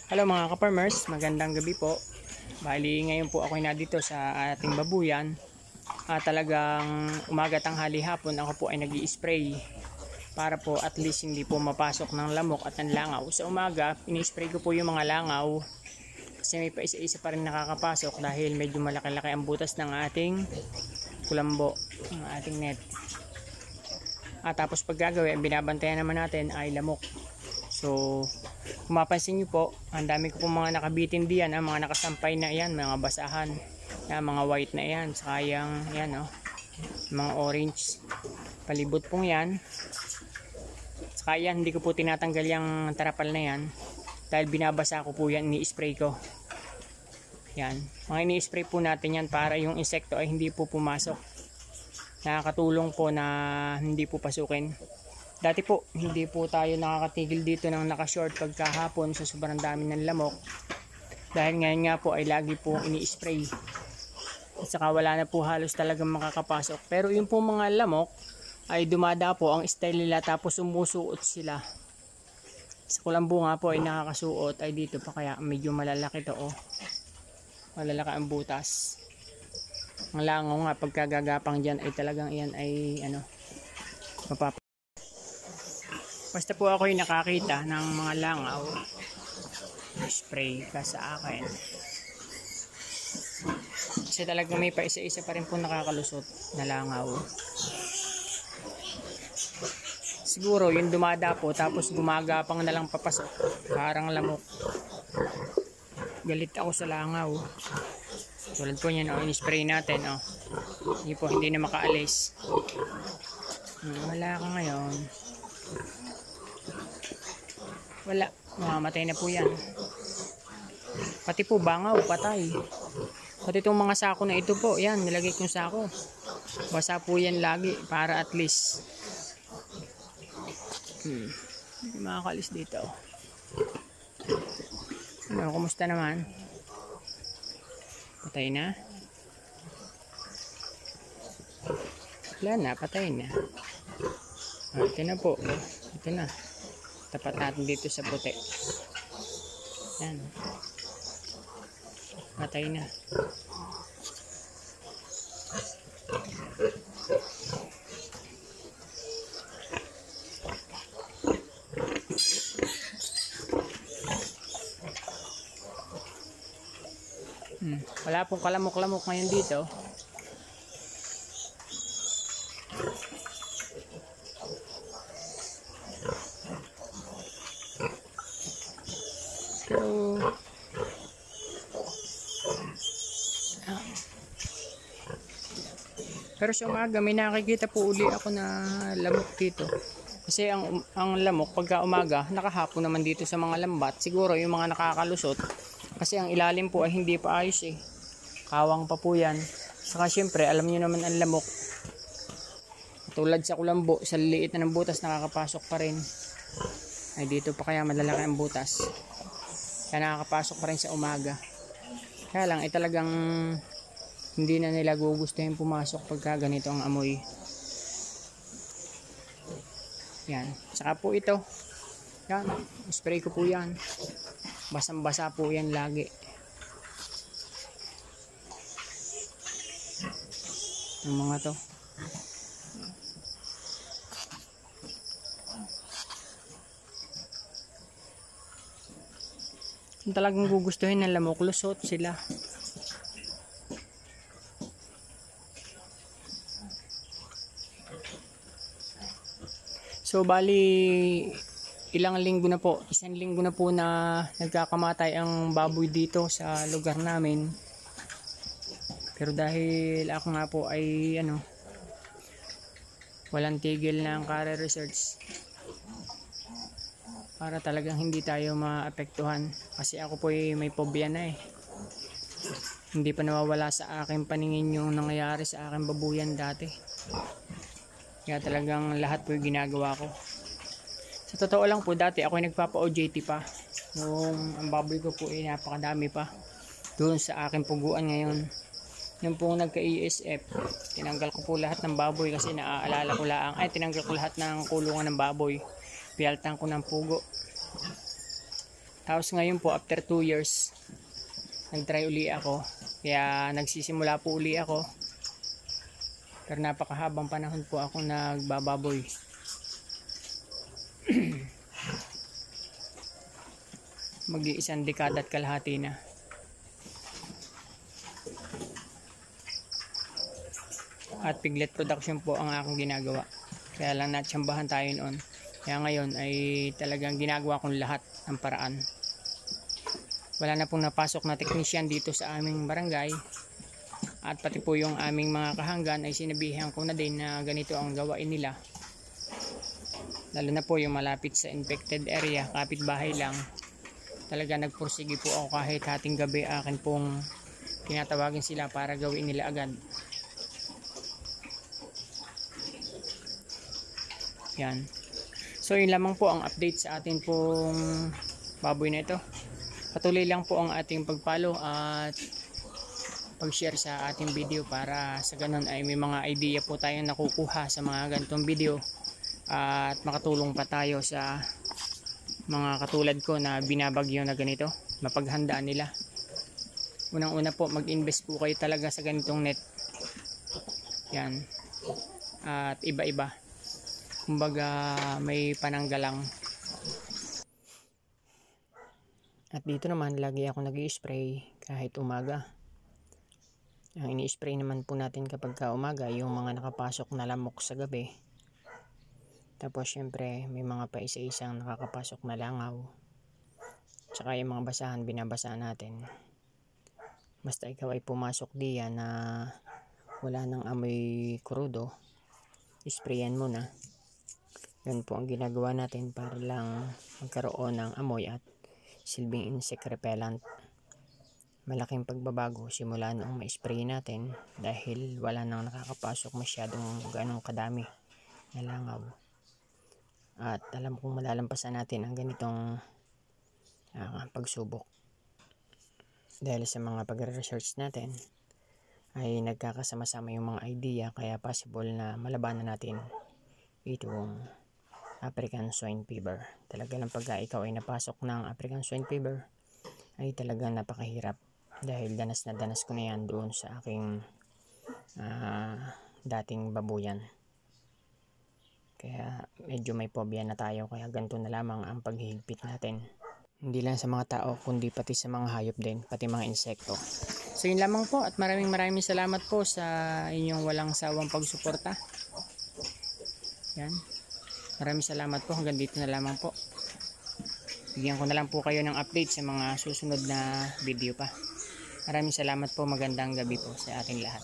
Hello mga ka-farmers, magandang gabi po. Bali ngayon po ako na dito sa ating babuyan. Talagang umaga, tanghali, hapon ako po ay nag-i-spray para po at least hindi po mapasok ng lamok at ng langaw. Sa umaga, ini-spray ko po yung mga langaw kasi may pa isa-isa pa rin nakakapasok dahil medyo malaki-laki ang butas ng ating kulambo, ng ating net. Tapos pag gagawin, binabantayan naman natin ay lamok. So, kung mapansin nyo po, ang dami ko po mga nakabitin diyan, mga nakasampay na yan, mga basahan, mga white na yan, saka yan, mga orange, palibot pong yan. Saka yan, hindi ko po tinatanggal yung tarapal na yan, dahil binabasa ko po yan, ini-spray ko. Yan, mga ini-spray po natin yan para yung insekto ay hindi po pumasok. Nakakatulong po na hindi po pasukin. Dati po, hindi po tayo nakakatigil dito ng nakashort pagkahapon sa sobrang dami ng lamok. Dahil ngayon nga po ay lagi po ini-spray. At saka wala na po halos talagang makakapasok. Pero yung po mga lamok ay dumada po ang style nila tapos sumusuot sila. Sa kulambo nga po ay nakakasuot ay dito pa kaya medyo malalaki to malalaki ang butas. Ang langaw nga pagkagagapang dyan ay talagang iyan ay basta po ako yung nakakita ng mga langaw, spray ka sa akin. Kasi talagang may pa isa-isa pa rin po nakakalusot na langaw. Siguro yung dumada po tapos gumagapang na lang papasok. Parang lamok. Galit ako sa langaw. Tulad po yan, in-spray natin. Hindi po, hindi na makaalis. Wala ka ngayon. Wala, mamamatay na po yan. Pati po bangaw, patay. Pati itong mga sako na ito po, yan, nilagay kong sako. Basa po yan lagi para at least hindi makakalis dito. Kumusta naman? Patay na? Wala na, patay na. Ito na po, ito na. Tapat natin dito sa puti. Yan. Patay na. Wala pong kalamok-lamok ngayon dito. Pero sa umaga may nakikita po uli ako na lamok dito. Kasi ang lamok pagka umaga nakahapon naman dito sa mga lambat. Siguro yung mga nakakalusot kasi ang ilalim po ay hindi pa ayos Kawang pa po yan. Saka syempre alam niyo naman ang lamok. Tulad sa kulambo, sa liit na ng butas nakakapasok pa rin. Ay dito pa kaya malalaki ang butas. Kaya nakakapasok pa rin sa umaga. Kaya lang talagang hindi na nila gugustuhin pumasok pagka ganito ang amoy. Yan. Saka po ito. Yan. Spray ko po yan. Basang-basa po yan lagi. Ang mga to. Kung talagang gugustuhin ng lamok, lusot sila. So bali isang linggo na po na nagkakamatay ang baboy dito sa lugar namin. Pero dahil ako nga po ay walang tigil ng career research para talagang hindi tayo maapektuhan kasi ako po ay may phobia na Hindi pa nawawala sa aking paningin yung nangyayari sa aking babuyan dati. Kaya talagang lahat po yung ginagawa ko. Sa totoo lang po, dati ako nagpapa-OJT pa. Nung ang baboy ko po ay napakadami pa. Doon sa aking puguan ngayon. Yung pong nagka-ESF, tinanggal ko po lahat ng baboy kasi naaalala ko lang. Tinanggal ko lahat ng kulungan ng baboy. Piyaltan ko ng pugo. Tapos ngayon po, after 2 years, nag-try uli ako. Kaya nagsisimula po uli ako. Pero napakahabang panahon po ako nagbababoy. Mag-iisang dekada at kalahati na. At piglet production po ang aking ginagawa. Kaya lang natsambahan tayo noon. Kaya ngayon ay talagang ginagawa kong lahat ng paraan. Wala na pong napasok na technician dito sa aming barangay. At pati po yung aming mga kahanggan ay sinabihan ko na din na ganito ang gawain nila. Lalo na po yung malapit sa infected area, kapitbahay lang. Talaga nagpursige po ako kahit hating gabi akin pong tinatawagin sila para gawin nila agad. Yan. So yun lamang po ang update sa atin pong baboy na ito. Patuloy lang po ang ating pag-follow at pag-share sa ating video para sa ganun ay may mga idea po tayong nakukuha sa mga ganitong video at makatulong pa tayo sa mga katulad ko na binabagyo na ganito, mapaghandaan nila. Unang-una po, mag-invest po kayo talaga sa ganitong net. Yan. At iba-iba. Kumbaga may pananggalang. At dito naman lagi ako nag-i-spray kahit umaga. Ang ini-spray naman po natin kapag umaga yung mga nakapasok na lamok sa gabi. Tapos syempre may mga paisa-isang nakakapasok na langaw. Tsaka yung mga basahan binabasaan natin. Basta ikaw ay pumasok diyan na wala nang amoy krudo, isprayan mo na. Yan po ang ginagawa natin para lang magkaroon ng amoy at silbing insect repellent. Malaking pagbabago simula noong ma-spray natin dahil wala nang nakakapasok masyadong ganong kadami na langaw. At alam kong malalampasan natin ang ganitong pagsubok. Dahil sa mga pagre-research natin ay nagkakasama-sama yung mga idea kaya possible na malabanan natin itong African Swine Fever. Talaga lang pagka ikaw ay napasok ng African Swine Fever ay talagang napakahirap dahil danas na danas ko na yan doon sa aking dating babuyan. Kaya medyo may phobia na tayo kaya ganito na lamang ang paghihigpit natin. Hindi lang sa mga tao kundi pati sa mga hayop din, pati mga insekto. So yun lamang po at maraming salamat po sa inyong walang sawang pagsuporta. Yan. Maraming salamat po, hanggang dito na lamang po. Bigyan ko na lang po kayo ng update sa mga susunod na video pa. Maraming salamat po, magandang gabi po sa ating lahat.